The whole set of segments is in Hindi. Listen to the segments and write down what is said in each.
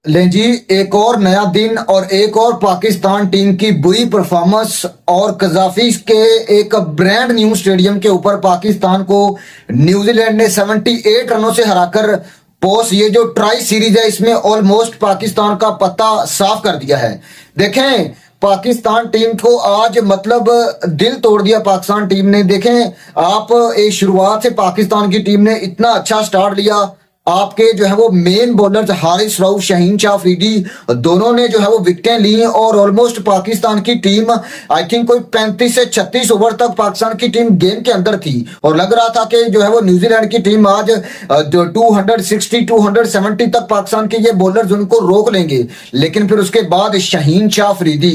लें जी, एक और नया दिन और एक और पाकिस्तान टीम की बुरी परफॉर्मेंस और कजाफी के एक ब्रांड न्यू स्टेडियम के ऊपर पाकिस्तान को न्यूजीलैंड ने 78 रनों से हराकर पोस्ट ये जो ट्राई सीरीज है इसमें ऑलमोस्ट पाकिस्तान का पत्ता साफ कर दिया है। देखें पाकिस्तान टीम को आज मतलब दिल तोड़ दिया पाकिस्तान टीम ने। देखें आप एक शुरुआत से पाकिस्तान की टीम ने इतना अच्छा स्टार्ट लिया। आपके जो है वो मेन बॉलर्स हारिस रऊफ, शाहीन शाह अफरीदी दोनों ने जो है वो विकेटें ली और ऑलमोस्ट पाकिस्तान की टीम आई थिंक कोई 35 से 36 ओवर तक पाकिस्तान की टीम गेम के अंदर थी और लग रहा था कि जो है वो न्यूजीलैंड की टीम आज 260 270 तक पाकिस्तान के ये बॉलर्स उनको रोक लेंगे। लेकिन फिर उसके बाद शाहीन शाह अफरीदी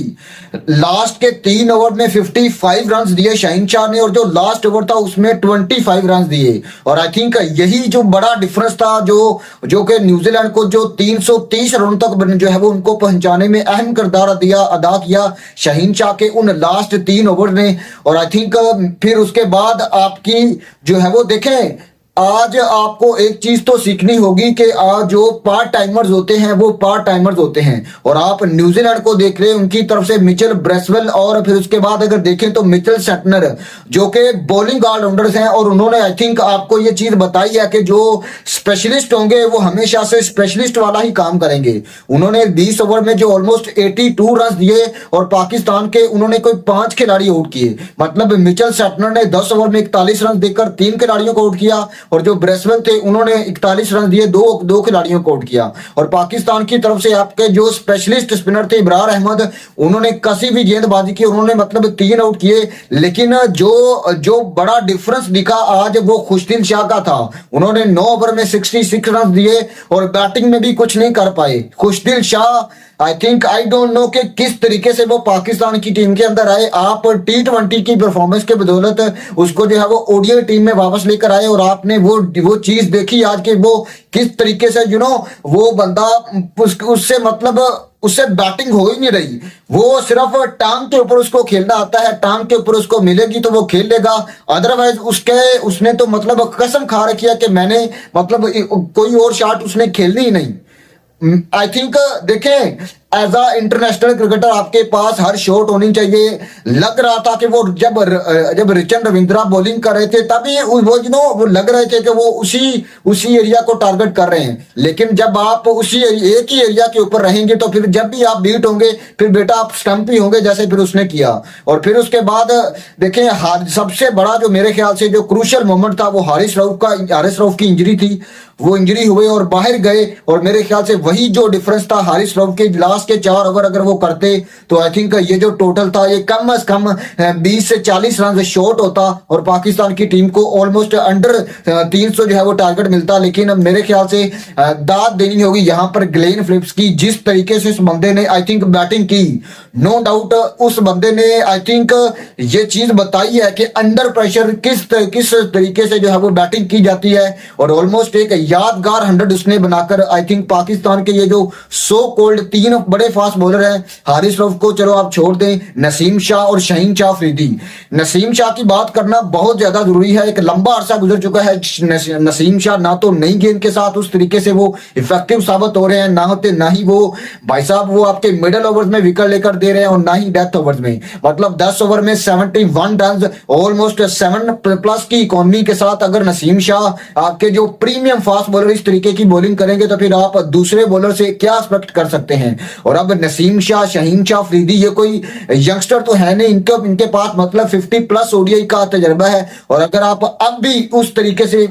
लास्ट के 3 ओवर में 55 रन दिए शाहीन शाह ने और जो लास्ट ओवर था उसमें 25 रन दिए और आई थिंक यही जो बड़ा डिफरेंस था जो कि न्यूजीलैंड को जो 330 रन तक जो है वो उनको पहुंचाने में अहम किरदार अदा किया शाहीन शाह के उन लास्ट 3 ओवर ने। और आई थिंक फिर उसके बाद आपकी जो है वो देखें आज आपको एक चीज तो सीखनी होगी कि आज जो पार्ट टाइमर्स होते हैं वो पार्ट टाइमर्स होते हैं और आप न्यूजीलैंड को देख रहे हैं उनकी तरफ से मिचेल ब्रेसवेल और फिर उसके बाद अगर देखें तो मिचेल सेटनर जो कि बॉलिंग ऑलराउंडर्स हैं और उन्होंने आई थिंक आपको ये चीज बताई है कि जो स्पेशलिस्ट होंगे वो हमेशा से स्पेशलिस्ट वाला ही काम करेंगे। उन्होंने 20 ओवर में जो ऑलमोस्ट 82 रन दिए और पाकिस्तान के उन्होंने कोई 5 खिलाड़ी आउट किए। मतलब मिचेल सेटनर ने 10 ओवर में 41 रन देकर 3 खिलाड़ियों को आउट किया और जो ब्रेसवेल थे उन्होंने 41 रन दिए, दो खिलाड़ियों को आउट किया। और पाकिस्तान की तरफ से आपके जो स्पेशलिस्ट स्पिनर थे इब्रार अहमद उन्होंने कसी भी गेंदबाजी की, उन्होंने मतलब 3 आउट किए। लेकिन जो बड़ा डिफरेंस दिखा आज वो खुशदिल शाह का था। उन्होंने 9 ओवर में 66 रन दिए और बैटिंग में भी कुछ नहीं कर पाए। Khushdil Shah I think I don't know कि किस तरीके से वो पाकिस्तान की टीम के अंदर आए। आप T20 की परफॉर्मेंस के बदौलत उसको जो है वो ओडीआई टीम में वापस लेकर आए और आपने वो चीज देखी आज के वो किस तरीके से वो बंदा उससे मतलब उससे बैटिंग हो ही नहीं रही। वो सिर्फ टांग के ऊपर उसको खेलना आता है, टांग के ऊपर उसको मिलेगी तो वो खेल लेगा, अदरवाइज उसने तो मतलब कसम खा रखी है कि मैंने मतलब कोई और शॉट उसने खेलनी ही नहीं। आई थिंक देखें एज अ इंटरनेशनल क्रिकेटर आपके पास हर शॉट होनी चाहिए। लग रहा था कि वो जब रिचन रविंद्रा बॉलिंग कर रहे थे तभी वो लग रहे थे कि वो उसी एरिया को टारगेट कर रहे हैं। लेकिन जब आप उसी एक ही एरिया के ऊपर रहेंगे तो फिर जब भी आप बीट होंगे फिर बेटा आप स्टंप ही होंगे, जैसे फिर उसने किया। और फिर उसके बाद देखें सबसे बड़ा जो मेरे ख्याल से जो क्रूशियल मोमेंट था वो हारिस रऊफ की इंजरी थी। वो इंजरी हुए और बाहर गए और मेरे ख्याल से वही जो डिफरेंस था हारिस रऊफ के लास्ट के 4 ओवर अगर वो करते तो आई थिंक ये जो टोटल था ये कम से कम 20 से 40 रन से शॉर्ट होता और पाकिस्तान की टीम को ऑलमोस्ट अंडर 300 जो है वो टारगेट मिलता। लेकिन मेरे ख्याल से दाद देनी होगी यहाँ पर ग्लेन फिलिप्स की। जिस तरीके से उस बंदे ने आई थिंक बैटिंग की, नो डाउट उस बंदे ने आई थिंक ये चीज बताई है कि अंडर प्रेशर किस तरीके से जो है वो बैटिंग की जाती है और ऑलमोस्ट एक यादगार 100 उसने बनाकर आई थिंक पाकिस्तान के ये जो सो कोल्ड 3 बड़े फास्ट बॉलर हैं, हारिस रऊफ को चलो आप छोड़ दें, नसीम शाह और शाहीन शाह अफरीदी। नसीम शाह की बात करना बहुत ज्यादा जरूरी है। एक लंबा अरसा गुजर चुका है नसीम शाह ना तो नई गेंद के साथ उस तरीके से वो इफेक्टिव साबित हो रहे हैं, ना ही वो भाई साहब वो आपके मिडिल ओवर्स में विकेट लेकर दे रहे हैं और ना ही डेथ ओवर्स में। मतलब 10 ओवर में 71 रन ऑलमोस्ट 7+ की इकोनॉमी के साथ अगर नसीम शाह आपके जो प्रीमियम फास्ट बॉलर इस तरीके की बॉलिंग करेंगे तो फिर आप दूसरे बॉलर से क्या एक्सपेक्ट कर सकते हैं। और अब नसीम शाह, शाहीन शाह अफरीदी ये कोई यंगस्टर तो है नहीं, इनके पास मतलब 50+ ओडीआई का तजर्बा है। और अगर आप अब भी उस तरीके से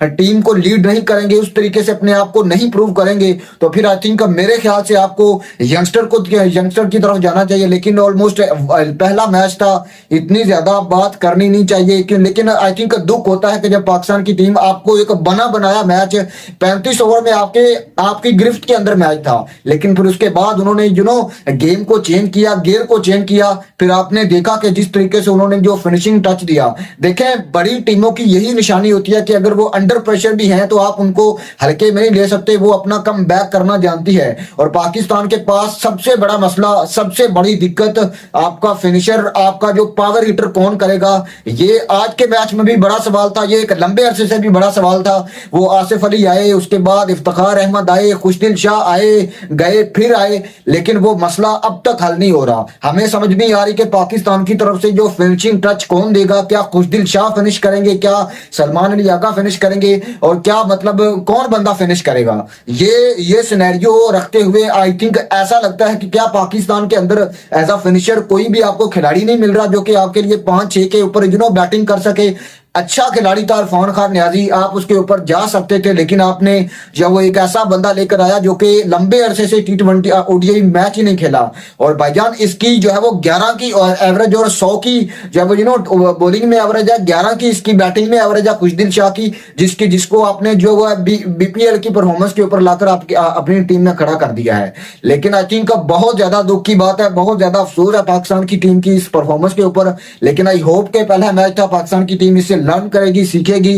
टीम को लीड नहीं करेंगे, उस तरीके से अपने आप को नहीं प्रूव करेंगे तो फिर आई थिंक मेरे ख्याल से आपको यंगस्टर की तरफ जाना चाहिए। लेकिन ऑलमोस्ट पहला मैच था, इतनी ज्यादा बात करनी नहीं चाहिए। लेकिन आई थिंक दुख होता है कि जब पाकिस्तान की टीम आपको एक बनाया मैच 35 ओवर में आपकी गिरफ्त के अंदर मैच था, लेकिन फिर उसके बाद उन्होंने गेम को चेंज किया, गियर को चेंज किया। फिर आपने देखा कि जिस तरीके से उन्होंने जो फिनिशिंग टच दिया, देखें बड़ी टीमों की यही निशानी होती है कि अगर वो अंडर प्रेशर भी हैं तो आप उनको हल्के में नहीं ले सकते, वो अपना कम बैक करना जानती है। और पाकिस्तान के पास सबसे बड़ा मसला, सबसे बड़ी दिक्कत आपका फिनिशर, आपका जो पावर हिटर कौन करेगा, ये आज के मैच में भी बड़ा सवाल था, ये एक लंबे अरसे से भी बड़ा सवाल था। वो आसिफ अली आए, उसके बाद इफ्तिखार अहमद आए, खुशदिल शाह आए गए फिर आए, लेकिन वो मसला अब तक हल नहीं हो रहा। हमें समझ नहीं आ रही कि पाकिस्तान की तरफ से जो फिनिशिंग टच कौन देगा, क्या खुशदिल शाह फिनिश करेंगे, क्या सलमान अली आगा फिनिश करेंगे, और क्या मतलब कौन बंदा फिनिश करेगा। ये सिनेरियो रखते हुए आई थिंक ऐसा लगता है कि क्या पाकिस्तान के अंदर एज अ फिनिशर कोई भी आपको खिलाड़ी नहीं मिल रहा जो कि आपके लिए 5-6 के ऊपर बैटिंग कर सके। अच्छा खिलाड़ी था इरफान खान नियाजी, आप उसके ऊपर जा सकते थे, लेकिन आपने जब वो एक ऐसा बंदा लेकर आया जो कि लंबे अरसे से T20 ओडीआई मैच ही नहीं खेला, और भाईजान इसकी जो है वो 11 की एवरेज और 100 की जब बॉलिंग में एवरेज है, 11 की इसकी बैटिंग में एवरेज है खुशदिल शाह की, जिसको आपने जो है बीपीएल की परफॉर्मेंस के ऊपर लाकर आपकी अपनी टीम में खड़ा कर दिया है। लेकिन आई थिंक बहुत ज्यादा दुख की बात है, बहुत ज्यादा अफसोस है पाकिस्तान की टीम की इस परफॉर्मेंस के ऊपर। लेकिन आई होप के पहला मैच था, पाकिस्तान की टीम इससे लर्न करेगी, सीखेगी।